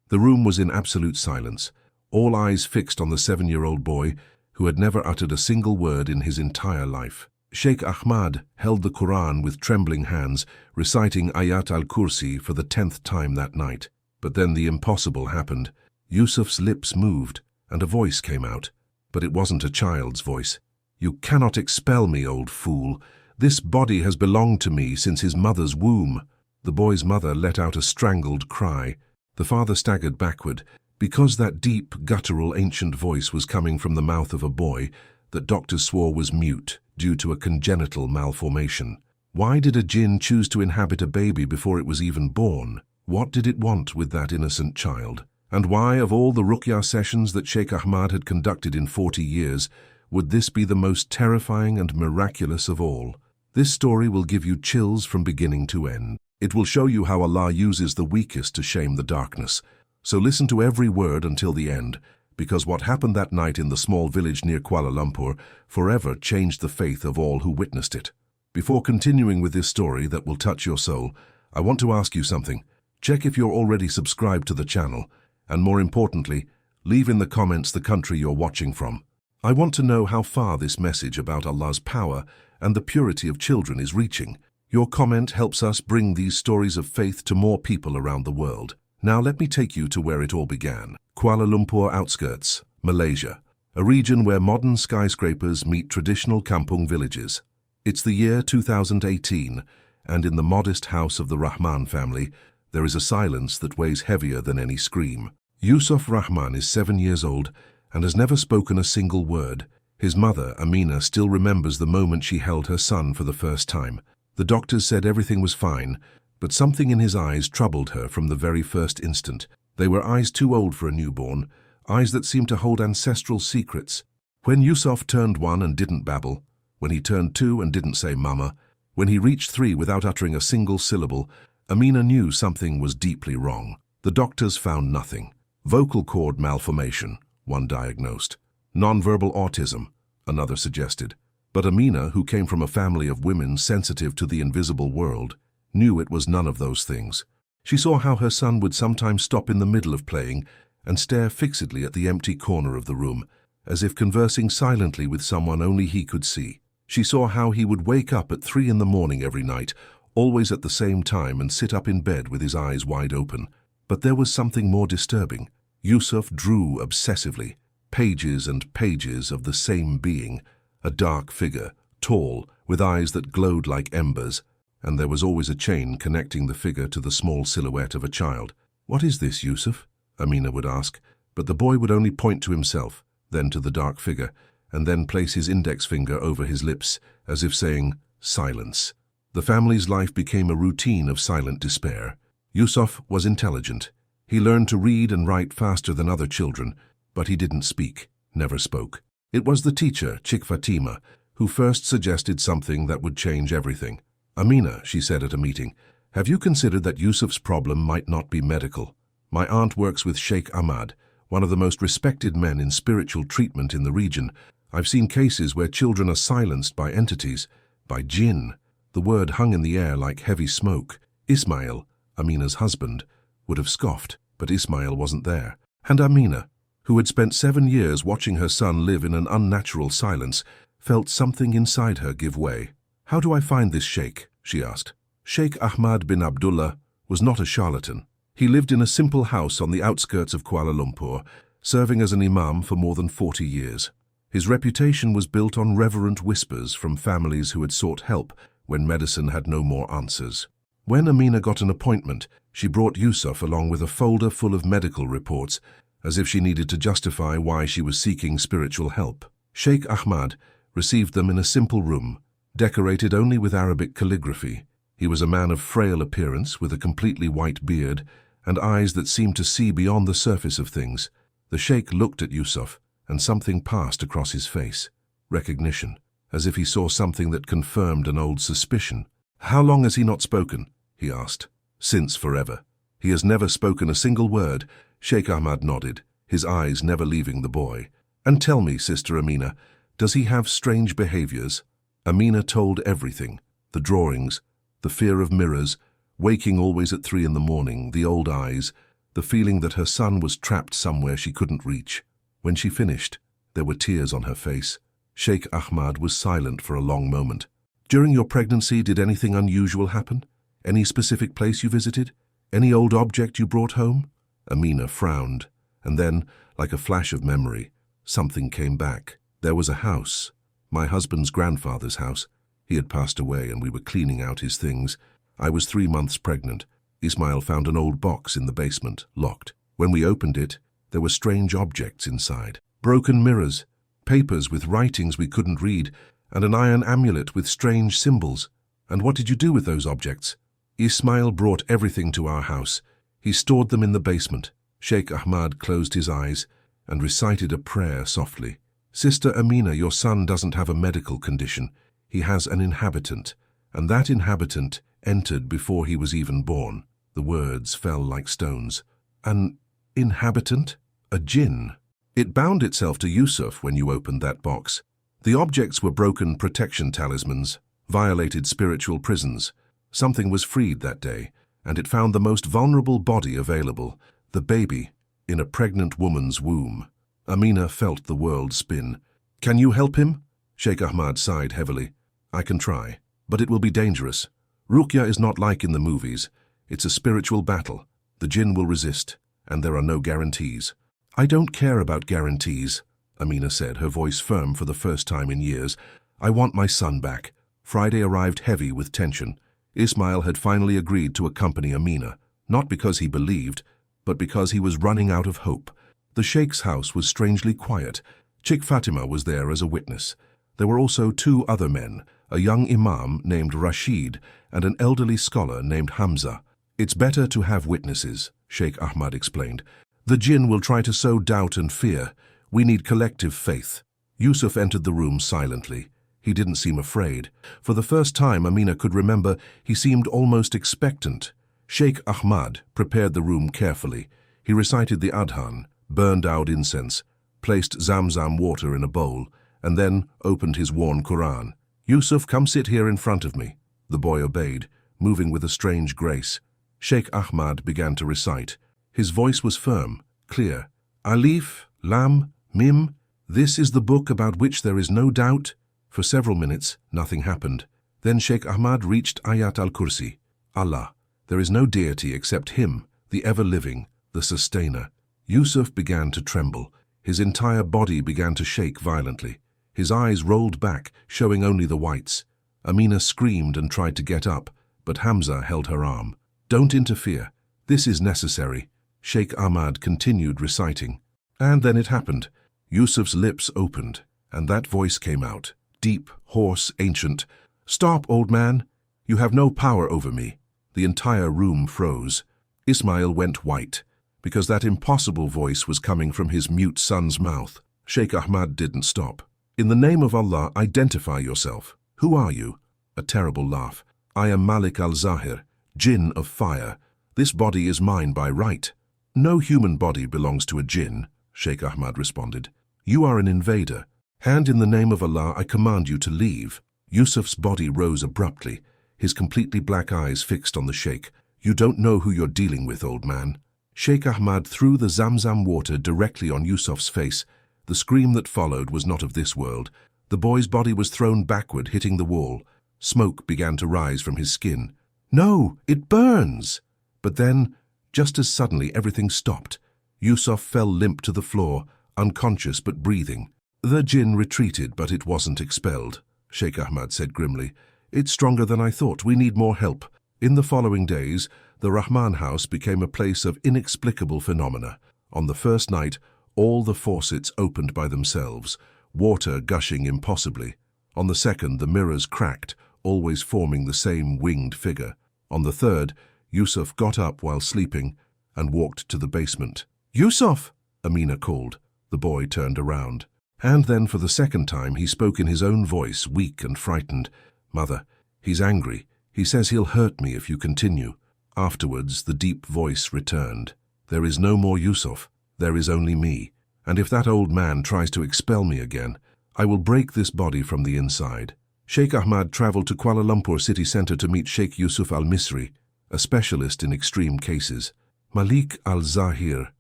The room was in absolute silence, all eyes fixed on the 7-year-old boy who had never uttered a single word in his entire life. Sheikh Ahmad held the Quran with trembling hands, reciting Ayat al-Kursi for the 10th time that night. But then the impossible happened. Yusuf's lips moved, and a voice came out. But it wasn't a child's voice. "You cannot expel me, old fool. This body has belonged to me since his mother's womb." The boy's mother let out a strangled cry. The father staggered backward, because that deep, guttural, ancient voice was coming from the mouth of a boy that doctors swore was mute due to a congenital malformation. Why did a jinn choose to inhabit a baby before it was even born? What did it want with that innocent child? And why, of all the Ruqyah sessions that Sheikh Ahmad had conducted in 40 years, would this be the most terrifying and miraculous of all? This story will give you chills from beginning to end. It will show you how Allah uses the weakest to shame the darkness. So listen to every word until the end, because what happened that night in the small village near Kuala Lumpur forever changed the faith of all who witnessed it. Before continuing with this story that will touch your soul, I want to ask you something. Check if you're already subscribed to the channel, and more importantly, leave in the comments the country you're watching from. I want to know how far this message about Allah's power and the purity of children is reaching. Your comment helps us bring these stories of faith to more people around the world. Now let me take you to where it all began. Kuala Lumpur outskirts, Malaysia, a region where modern skyscrapers meet traditional kampung villages. It's the year 2018, and in the modest house of the Rahman family, there is a silence that weighs heavier than any scream. Yusuf Rahman is 7 years old and has never spoken a single word. His mother, Amina, still remembers the moment she held her son for the first time. The doctors said everything was fine, but something in his eyes troubled her from the very first instant. They were eyes too old for a newborn, eyes that seemed to hold ancestral secrets. When Yusuf turned 1 and didn't babble, when he turned 2 and didn't say mama, when he reached 3 without uttering a single syllable, Amina knew something was deeply wrong. The doctors found nothing. Vocal cord malformation, one diagnosed. Nonverbal autism, another suggested. But Amina, who came from a family of women sensitive to the invisible world, knew it was none of those things. She saw how her son would sometimes stop in the middle of playing and stare fixedly at the empty corner of the room, as if conversing silently with someone only he could see. She saw how he would wake up at 3 in the morning every night, always at the same time, and sit up in bed with his eyes wide open. But there was something more disturbing. Yusuf drew obsessively, pages and pages of the same being, a dark figure, tall, with eyes that glowed like embers, and there was always a chain connecting the figure to the small silhouette of a child. "What is this, Yusuf?" Amina would ask, but the boy would only point to himself, then to the dark figure, and then place his index finger over his lips, as if saying, "Silence." The family's life became a routine of silent despair. Yusuf was intelligent. He learned to read and write faster than other children, but he didn't speak, never spoke. It was the teacher, Chick Fatima, who first suggested something that would change everything. "Amina," she said at a meeting, "have you considered that Yusuf's problem might not be medical? My aunt works with Sheikh Ahmad, one of the most respected men in spiritual treatment in the region. I've seen cases where children are silenced by entities, by Djinn." The word hung in the air like heavy smoke. Ismail, Amina's husband, would have scoffed, but Ismail wasn't there. And Amina, who had spent 7 years watching her son live in an unnatural silence, felt something inside her give way. "How do I find this sheikh?" she asked. Sheikh Ahmad bin Abdullah was not a charlatan. He lived in a simple house on the outskirts of Kuala Lumpur, serving as an imam for more than 40 years. His reputation was built on reverent whispers from families who had sought help when medicine had no more answers. When Amina got an appointment, she brought Yusuf along with a folder full of medical reports, as if she needed to justify why she was seeking spiritual help. Sheikh Ahmad received them in a simple room, decorated only with Arabic calligraphy. He was a man of frail appearance, with a completely white beard and eyes that seemed to see beyond the surface of things. The sheikh looked at Yusuf, and something passed across his face. Recognition, as if he saw something that confirmed an old suspicion. "How long has he not spoken?" he asked. "Since forever. He has never spoken a single word." Sheikh Ahmad nodded, his eyes never leaving the boy. "And tell me, Sister Amina, does he have strange behaviors?" Amina told everything: the drawings, the fear of mirrors, waking always at 3 in the morning, the old eyes, the feeling that her son was trapped somewhere she couldn't reach. When she finished, there were tears on her face. Sheikh Ahmad was silent for a long moment. "During your pregnancy, did anything unusual happen? Any specific place you visited? Any old object you brought home?" Amina frowned, and then, like a flash of memory, something came back. "There was a house, my husband's grandfather's house. He had passed away and we were cleaning out his things. I was 3 months pregnant. Ismail found an old box in the basement, locked. When we opened it, there were strange objects inside. Broken mirrors, papers with writings we couldn't read, and an iron amulet with strange symbols. And what did you do with those objects?" "Ismail brought everything to our house. He stored them in the basement." Sheikh Ahmad closed his eyes and recited a prayer softly. "Sister Amina, your son doesn't have a medical condition. He has an inhabitant, and that inhabitant entered before he was even born." The words fell like stones. "An inhabitant? A djinn? It bound itself to Yusuf when you opened that box. The objects were broken protection talismans, violated spiritual prisons. Something was freed that day, and it found the most vulnerable body available, the baby, in a pregnant woman's womb." Amina felt the world spin. "Can you help him?" Sheikh Ahmad sighed heavily. "I can try, but it will be dangerous. Ruqyah is not like in the movies. It's a spiritual battle. The Djinn will resist, and there are no guarantees." "I don't care about guarantees," Amina said, her voice firm for the first time in years. "I want my son back." Friday arrived heavy with tension. Ismail had finally agreed to accompany Amina, not because he believed, but because he was running out of hope. The Sheikh's house was strangely quiet. Chick Fatima was there as a witness. There were also 2 other men, a young imam named Rashid and an elderly scholar named Hamza. "It's better to have witnesses," Sheikh Ahmad explained. "The Djinn will try to sow doubt and fear. We need collective faith." Yusuf entered the room silently. He didn't seem afraid. For the first time Amina could remember, he seemed almost expectant. Sheikh Ahmad prepared the room carefully. He recited the adhan, burned out incense, placed Zamzam water in a bowl, and then opened his worn Quran. "Yusuf, come sit here in front of me." The boy obeyed, moving with a strange grace. Sheikh Ahmad began to recite. His voice was firm, clear. "Alif, Lam, Mim, this is the book about which there is no doubt." For several minutes, nothing happened. Then Sheikh Ahmad reached Ayat al-Kursi. "Allah, there is no deity except Him, the ever-living, the sustainer." Yusuf began to tremble. His entire body began to shake violently. His eyes rolled back, showing only the whites. Amina screamed and tried to get up, but Hamza held her arm. "Don't interfere. This is necessary." Sheikh Ahmad continued reciting. And then it happened. Yusuf's lips opened, and that voice came out, deep, hoarse, ancient. "Stop, old man. You have no power over me." The entire room froze. Ismail went white, because that impossible voice was coming from his mute son's mouth. Sheikh Ahmad didn't stop. "In the name of Allah, identify yourself. Who are you?" A terrible laugh. "I am Malik al-Zahir, Djinn of fire. This body is mine by right." "No human body belongs to a Djinn," Sheikh Ahmad responded. "You are an invader. And in the name of Allah, I command you to leave." Yusuf's body rose abruptly, his completely black eyes fixed on the Sheikh. "You don't know who you're dealing with, old man." Sheikh Ahmad threw the Zamzam water directly on Yusuf's face. The scream that followed was not of this world. The boy's body was thrown backward, hitting the wall. Smoke began to rise from his skin. "No, it burns!" But then, just as suddenly, everything stopped. Yusuf fell limp to the floor, unconscious but breathing. "The Djinn retreated, but it wasn't expelled," Sheikh Ahmad said grimly. "It's stronger than I thought. We need more help." In the following days, the Rahman house became a place of inexplicable phenomena. On the first night, all the faucets opened by themselves, water gushing impossibly. On the second, the mirrors cracked, always forming the same winged figure. On the third, Yusuf got up while sleeping and walked to the basement. "Yusuf!" Amina called. The boy turned around. And then for the second time he spoke in his own voice, weak and frightened. "Mother, he's angry. He says he'll hurt me if you continue." Afterwards, the deep voice returned. "There is no more Yusuf. There is only me. And if that old man tries to expel me again, I will break this body from the inside." Sheikh Ahmad traveled to Kuala Lumpur city center to meet Sheikh Yusuf al-Misri, a specialist in extreme cases. Malik al-Zahir,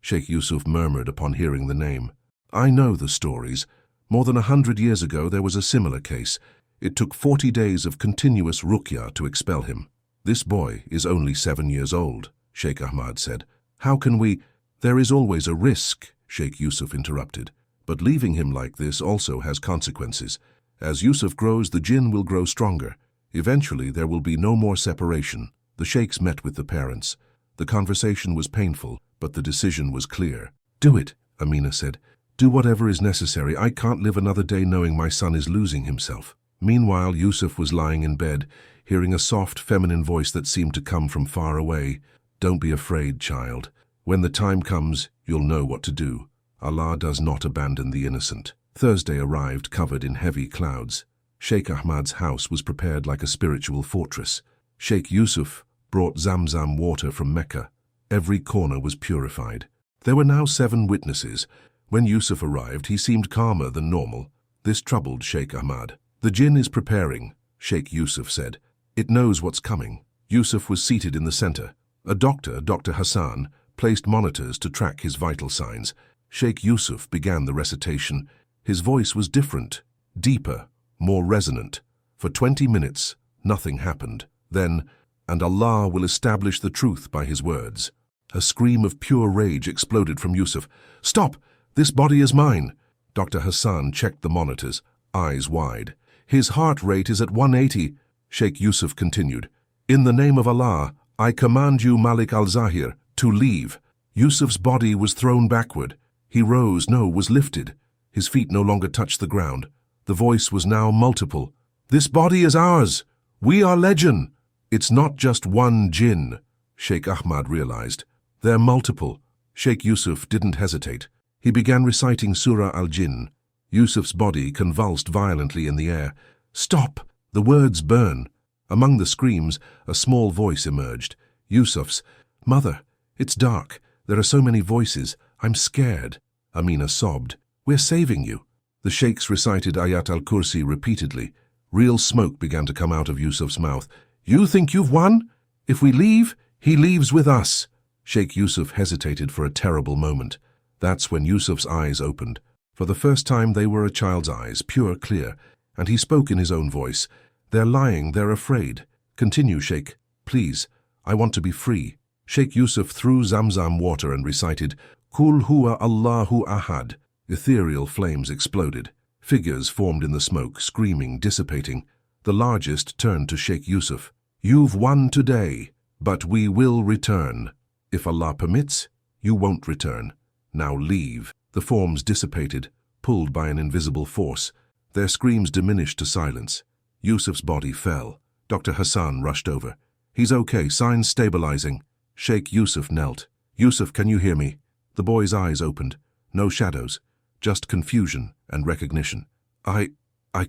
Sheikh Yusuf murmured upon hearing the name. I know the stories. More than 100 years ago there was a similar case. It took 40 days of continuous Ruqyah to expel him. This boy is only 7 years old, Sheikh Ahmad said. How can we— There is always a risk, Sheikh Yusuf interrupted. But leaving him like this also has consequences. As Yusuf grows, the Djinn will grow stronger. Eventually there will be no more separation. The sheikhs met with the parents. The conversation was painful, but the decision was clear. Do it, Amina said. Do whatever is necessary. I can't live another day knowing my son is losing himself. Meanwhile, Yusuf was lying in bed, hearing a soft, feminine voice that seemed to come from far away. Don't be afraid, child. When the time comes, you'll know what to do. Allah does not abandon the innocent. Thursday arrived covered in heavy clouds. Sheikh Ahmad's house was prepared like a spiritual fortress. Sheikh Yusuf brought Zamzam water from Mecca. Every corner was purified. There were now 7 witnesses. When Yusuf arrived, he seemed calmer than normal. This troubled Sheikh Ahmad. The Djinn is preparing, Sheikh Yusuf said. It knows what's coming. Yusuf was seated in the center. A doctor, Dr. Hassan, placed monitors to track his vital signs. Sheikh Yusuf began the recitation. His voice was different, deeper, more resonant. For 20 minutes, nothing happened. Then, and Allah will establish the truth by his words. A scream of pure rage exploded from Yusuf. Stop! This body is mine! Dr. Hassan checked the monitors, eyes wide. His heart rate is at 180. Sheikh Yusuf continued. In the name of Allah, I command you, Malik al-Zahir, to leave. Yusuf's body was thrown backward. He rose, was lifted. His feet no longer touched the ground. The voice was now multiple. This body is ours. We are Legion. It's not just one Djinn, Sheikh Ahmad realized. They're multiple. Sheikh Yusuf didn't hesitate. He began reciting Surah al-Djinn. Yusuf's body convulsed violently in the air. Stop! The words burn. Among the screams, a small voice emerged. Yusuf's. Mother, it's dark. There are so many voices. I'm scared. Amina sobbed. We're saving you. The sheikhs recited Ayat al-Kursi repeatedly. Real smoke began to come out of Yusuf's mouth. You think you've won? If we leave, he leaves with us. Sheikh Yusuf hesitated for a terrible moment. That's when Yusuf's eyes opened. For the first time they were a child's eyes, pure, clear, and he spoke in his own voice. They're lying, they're afraid. Continue, Sheikh. Please, I want to be free. Sheikh Yusuf threw Zamzam water and recited, Kul huwa Allahu ahad. Ethereal flames exploded. Figures formed in the smoke, screaming, dissipating. The largest turned to Sheikh Yusuf. You've won today, but we will return. If Allah permits, you won't return. Now leave. The forms dissipated, pulled by an invisible force. Their screams diminished to silence. Yusuf's body fell. Dr. Hassan rushed over. He's okay, signs stabilizing. Sheikh Yusuf knelt. Yusuf, can you hear me? The boy's eyes opened. No shadows, just confusion and recognition. I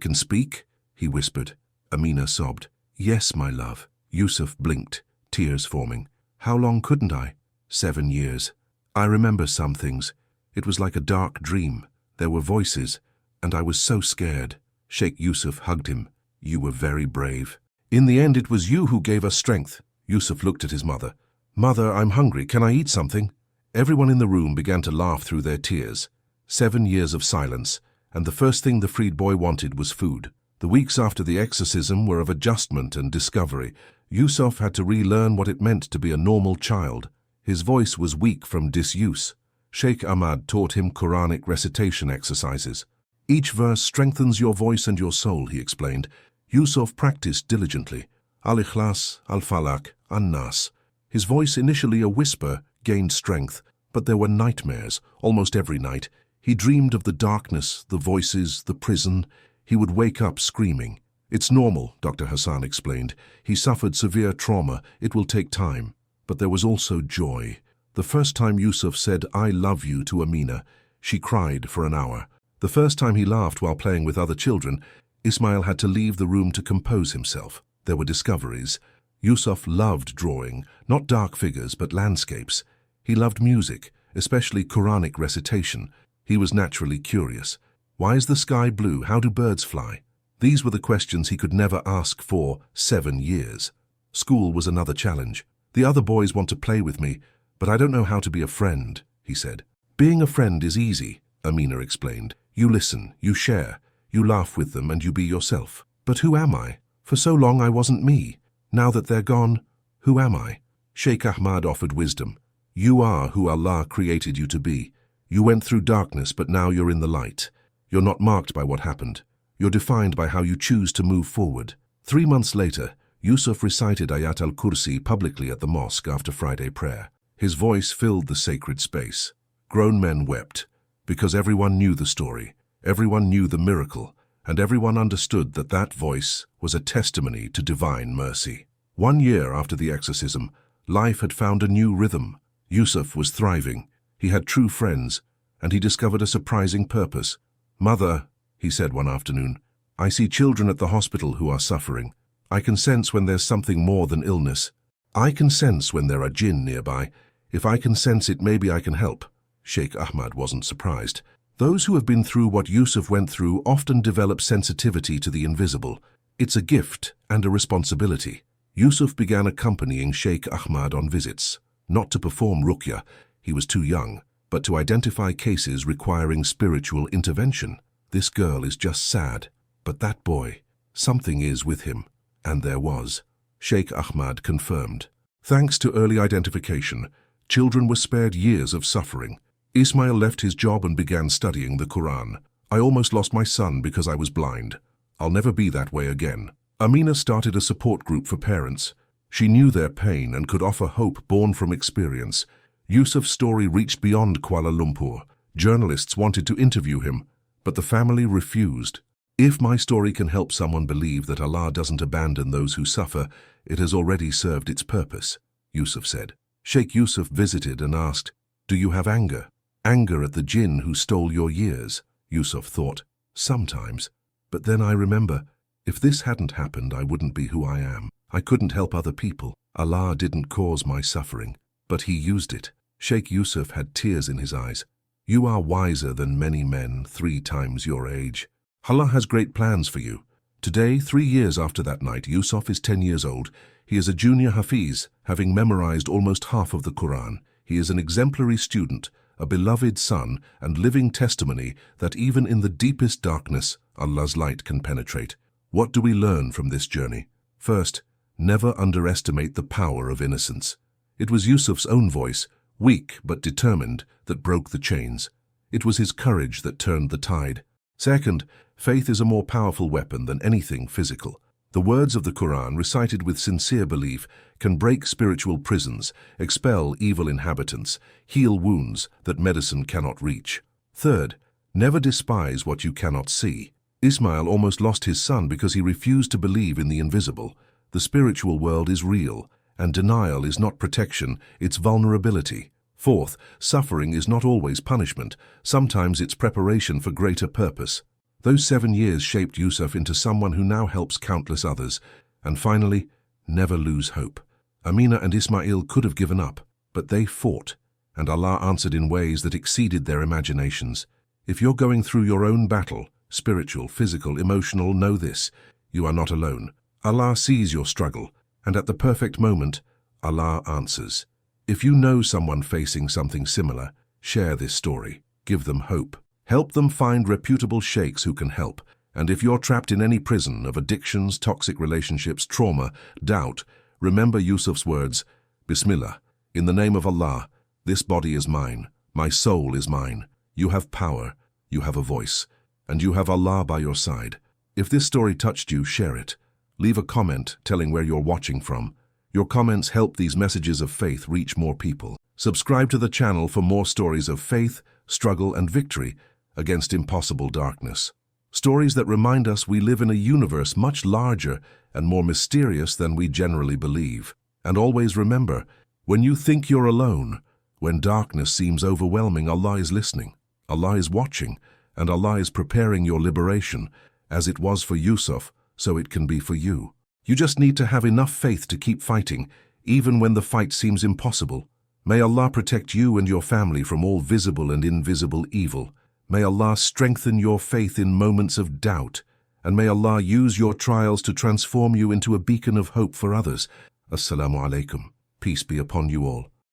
can speak? He whispered. Amina sobbed. Yes, my love. Yusuf blinked, tears forming. How long couldn't I? 7 years. I remember some things. It was like a dark dream. There were voices, and I was so scared. Sheikh Yusuf hugged him. You were very brave. In the end, it was you who gave us strength. Yusuf looked at his mother. Mother, I'm hungry. Can I eat something? Everyone in the room began to laugh through their tears. 7 years of silence, and the first thing the freed boy wanted was food. The weeks after the exorcism were of adjustment and discovery. Yusuf had to relearn what it meant to be a normal child. His voice was weak from disuse. Sheikh Ahmad taught him Quranic recitation exercises. Each verse strengthens your voice and your soul, he explained. Yusuf practiced diligently. Al-Ikhlas, Al-Falaq, An-Nas. His voice, initially a whisper, gained strength, but there were nightmares, almost every night. He dreamed of the darkness, the voices, the prison. He would wake up screaming. It's normal, Dr. Hassan explained. He suffered severe trauma. It will take time. But there was also joy. The first time Yusuf said, I love you to Amina, she cried for an hour. The first time he laughed while playing with other children, Ismail had to leave the room to compose himself. There were discoveries. Yusuf loved drawing, not dark figures, but landscapes. He loved music, especially Quranic recitation. He was naturally curious. Why is the sky blue? How do birds fly? These were the questions he could never ask for 7 years. School was another challenge. The other boys want to play with me, But I don't know how to be a friend, he said. Being a friend is easy, Amina explained. You listen, you share, you laugh with them, and you be yourself. But who am I? For so long I wasn't me. Now that they're gone, who am I? Sheikh Ahmad offered wisdom. You are who Allah created you to be. You went through darkness, but now you're in the light. You're not marked by what happened. You're defined by how you choose to move forward. 3 months later, Yusuf recited Ayat al-Kursi publicly at the mosque after Friday prayer. His voice filled the sacred space. Grown men wept, because everyone knew the story, everyone knew the miracle, and everyone understood that that voice was a testimony to divine mercy. 1 year after the exorcism, life had found a new rhythm. Yusuf was thriving. He had true friends, and he discovered a surprising purpose. Mother, he said one afternoon, I see children at the hospital who are suffering. I can sense when there's something more than illness. I can sense when there are Djinn nearby. If I can sense it, maybe I can help. Sheikh Ahmad wasn't surprised. Those who have been through what Yusuf went through often develop sensitivity to the invisible. It's a gift and a responsibility. Yusuf began accompanying Sheikh Ahmad on visits, not to perform Ruqyah, he was too young, but to identify cases requiring spiritual intervention. This girl is just sad, but that boy, something is with him. And there was. Sheikh Ahmad confirmed. Thanks to early identification, children were spared years of suffering. Ismail left his job and began studying the Quran. I almost lost my son because I was blind. I'll never be that way again. Amina started a support group for parents. She knew their pain and could offer hope born from experience. Yusuf's story reached beyond Kuala Lumpur. Journalists wanted to interview him, but the family refused. If my story can help someone believe that Allah doesn't abandon those who suffer, it has already served its purpose, Yusuf said. Sheikh Yusuf visited and asked, Do you have anger? Anger at the Djinn who stole your years? Yusuf thought, sometimes. But then I remember, if this hadn't happened, I wouldn't be who I am. I couldn't help other people. Allah didn't cause my suffering, but He used it. Sheikh Yusuf had tears in his eyes. You are wiser than many men 3 times your age. Allah has great plans for you. Today, 3 years after that night, Yusuf is 10 years old. He is a junior Hafiz, having memorized almost half of the Quran. He is an exemplary student, a beloved son, and living testimony that even in the deepest darkness, Allah's light can penetrate. What do we learn from this journey? First, never underestimate the power of innocence. It was Yusuf's own voice, weak but determined, that broke the chains. It was his courage that turned the tide. Second, faith is a more powerful weapon than anything physical. The words of the Quran, recited with sincere belief, can break spiritual prisons, expel evil inhabitants, heal wounds that medicine cannot reach. Third, never despise what you cannot see. Ismail almost lost his son because he refused to believe in the invisible. The spiritual world is real, and denial is not protection, it's vulnerability. Fourth, suffering is not always punishment. Sometimes it's preparation for greater purpose. Those 7 years shaped Yusuf into someone who now helps countless others. And finally, never lose hope. Amina and Ismail could have given up, but they fought, and Allah answered in ways that exceeded their imaginations. If you're going through your own battle, spiritual, physical, emotional, know this: you are not alone. Allah sees your struggle, and at the perfect moment, Allah answers. If you know someone facing something similar, share this story. Give them hope. Help them find reputable sheikhs who can help. And if you're trapped in any prison of addictions, toxic relationships, trauma, doubt, remember Yusuf's words, Bismillah, in the name of Allah, this body is mine, my soul is mine. You have power, you have a voice, and you have Allah by your side. If this story touched you, share it. Leave a comment telling where you're watching from. Your comments help these messages of faith reach more people. Subscribe to the channel for more stories of faith, struggle, and victory against impossible darkness. Stories that remind us we live in a universe much larger and more mysterious than we generally believe. And always remember, when you think you're alone, when darkness seems overwhelming, Allah is listening, Allah is watching, and Allah is preparing your liberation. As it was for Yusuf, so it can be for you. You just need to have enough faith to keep fighting, even when the fight seems impossible. May Allah protect you and your family from all visible and invisible evil. May Allah strengthen your faith in moments of doubt, and may Allah use your trials to transform you into a beacon of hope for others. Assalamu alaikum. Peace be upon you all.